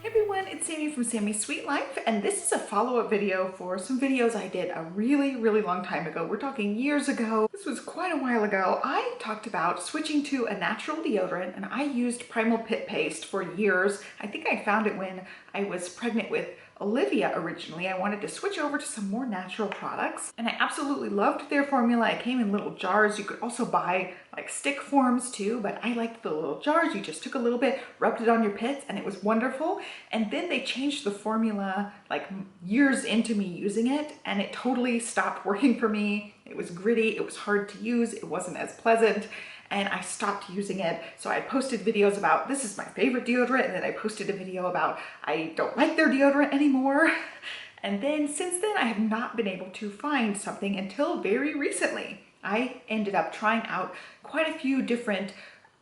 Everyone, it's Sami from Sami's Sweet Life, and this is a follow-up video for some videos I did a really long time ago. We're talking years ago. This was quite a while ago. I talked about switching to a natural deodorant, and I used Primal Pit Paste for years. I think I found it when I was pregnant with Olivia originally. I wanted to switch over to some more natural products, and I absolutely loved their formula. It came in little jars. You could also buy like stick forms too, but I liked the little jars. You just took a little bit, rubbed it on your pits, and it was wonderful. And then they changed the formula like years into me using it, and it totally stopped working for me. It was gritty, it was hard to use, it wasn't as pleasant, and I stopped using it. So I posted videos about this is my favorite deodorant, and then I posted a video about I don't like their deodorant anymore. And then since then I have not been able to find something until very recently. I ended up trying out quite a few different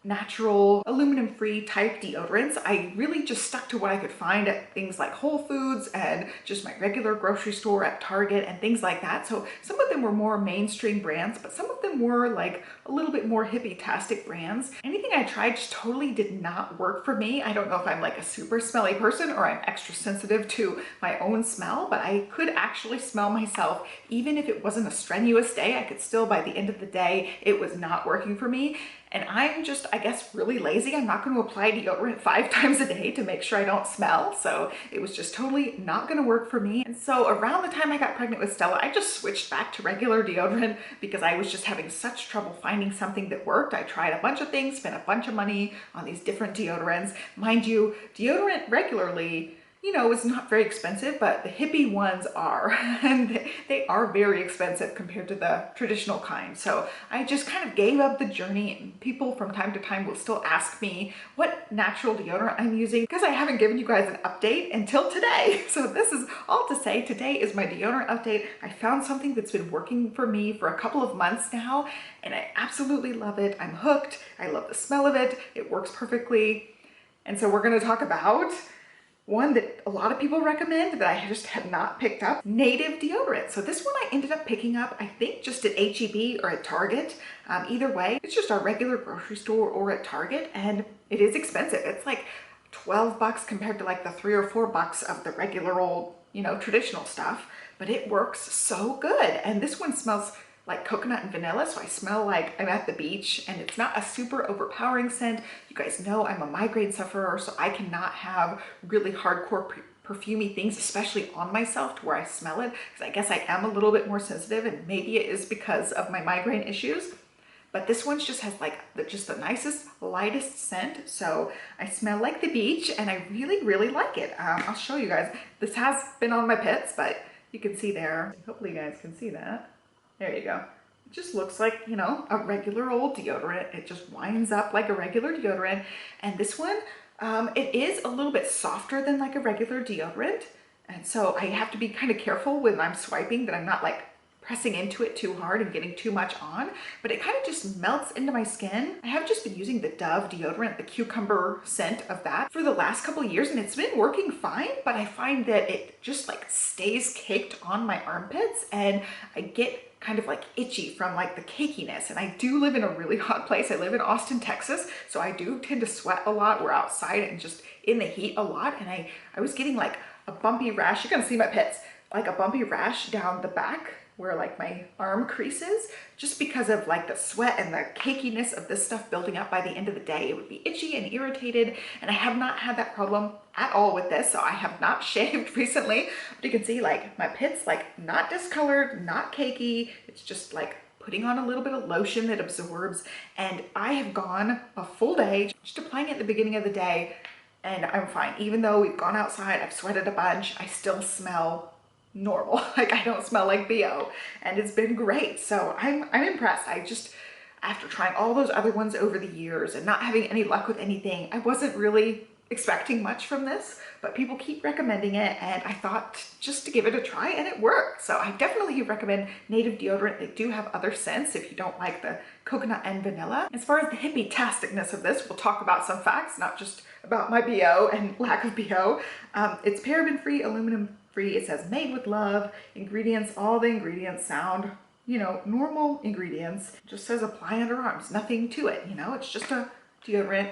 natural aluminum-free type deodorants. I really just stuck to what I could find at things like Whole Foods and just my regular grocery store at Target and things like that. So some of them were more mainstream brands, but some of them were like a little bit more hippie-tastic brands. Anything I tried just totally did not work for me. I don't know if I'm like a super smelly person or I'm extra sensitive to my own smell, but I could actually smell myself. Even if it wasn't a strenuous day, I could still, by the end of the day, it was not working for me. And I'm just, I guess, really lazy. I'm not going to apply deodorant 5 times a day to make sure I don't smell. So it was just totally not going to work for me. And so around the time I got pregnant with Stella, I just switched back to regular deodorant because I was just having such trouble finding something that worked. I tried a bunch of things, spent a bunch of money on these different deodorants. Mind you, deodorant regularly, you know, it's not very expensive, but the hippie ones are, and they are very expensive compared to the traditional kind. So I just kind of gave up the journey, and people from time to time will still ask me what natural deodorant I'm using because I haven't given you guys an update until today. So this is all to say, today is my deodorant update. I found something that's been working for me for a couple of months now, and I absolutely love it. I'm hooked. I love the smell of it. It works perfectly. And so we're going to talk about one that a lot of people recommend that I just have not picked up, Native deodorant. So this one I ended up picking up, I think just at H-E-B or at Target. Either way, it's just our regular grocery store or at Target, and it is expensive. It's like 12 bucks compared to like the 3 or 4 bucks of the regular old, you know, traditional stuff, but it works so good. And this one smells like coconut and vanilla, so I smell like I'm at the beach, and it's not a super overpowering scent. You guys know I'm a migraine sufferer, so I cannot have really hardcore perfumey things, especially on myself, to where I smell it, because I guess I am a little bit more sensitive, and maybe it is because of my migraine issues. But this one just has like just the nicest, lightest scent, so I smell like the beach, and I really like it. I'll show you guys. This has been on my pits, but you can see there. Hopefully you guys can see that. There you go. It just looks like, you know, a regular old deodorant. It just winds up like a regular deodorant. And this one, it is a little bit softer than like a regular deodorant. And so I have to be kind of careful when I'm swiping that I'm not like pressing into it too hard and getting too much on, but it kind of just melts into my skin. I have just been using the Dove deodorant, the cucumber scent of that, for the last couple of years, and it's been working fine, but I find that it just like stays caked on my armpits, and I get kind of like itchy from like the cakiness. And I do live in a really hot place. I live in Austin, Texas, so I do tend to sweat a lot. We're outside and just in the heat a lot, and I was getting like a bumpy rash. You're gonna see my pits, like a bumpy rash down the back where like my arm creases, just because of like the sweat and the cakiness of this stuff building up. By the end of the day, it would be itchy and irritated, and I have not had that problem at all with this. So I have not shaved recently, but you can see like my pits, like not discolored, not cakey. It's just like putting on a little bit of lotion that absorbs, and I have gone a full day just applying it at the beginning of the day, and I'm fine. Even though we've gone outside, I've sweated a bunch, I still smell normal. Like I don't smell like BO, and it's been great. So I'm impressed. I just, after trying all those other ones over the years and not having any luck with anything, I wasn't really expecting much from this, but people keep recommending it, and I thought just to give it a try, and it worked. So I definitely recommend Native deodorant. They do have other scents if you don't like the coconut and vanilla. As far as the hippie-tasticness of this, we'll talk about some facts, not just about my BO and lack of BO. It's paraben-free, aluminum-free. It says made with love. Ingredients, all the ingredients sound, you know, normal ingredients. It just says apply under arms, nothing to it, you know, it's just a deodorant.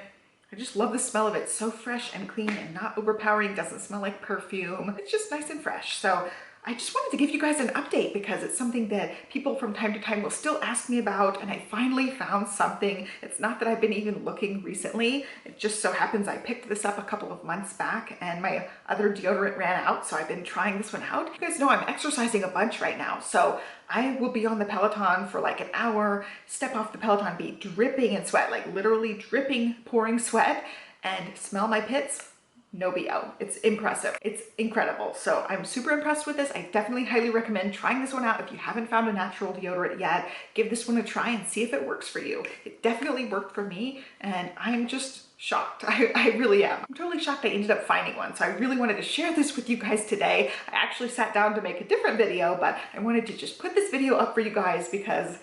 I just love the smell of it. So fresh and clean and not overpowering. Doesn't smell like perfume. It's just nice and fresh. So I just wanted to give you guys an update because it's something that people from time to time will still ask me about, and I finally found something. It's not that I've been even looking recently. It just so happens I picked this up a couple of months back and my other deodorant ran out, so I've been trying this one out. You guys know I'm exercising a bunch right now, so I will be on the Peloton for like an hour, step off the Peloton, be dripping in sweat, like literally dripping, pouring sweat, and smell my pits. No BO. It's impressive. It's incredible. So I'm super impressed with this. I definitely highly recommend trying this one out. If you haven't found a natural deodorant yet, give this one a try and see if it works for you. It definitely worked for me, and I'm just shocked. I really am. I'm totally shocked I ended up finding one. So I really wanted to share this with you guys today. I actually sat down to make a different video, but I wanted to just put this video up for you guys because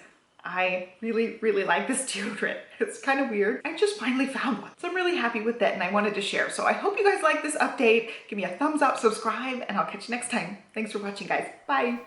I really, really like this deodorant. It's kind of weird. I just finally found one. So I'm really happy with it and I wanted to share. So I hope you guys like this update. Give me a thumbs up, subscribe, and I'll catch you next time. Thanks for watching, guys. Bye.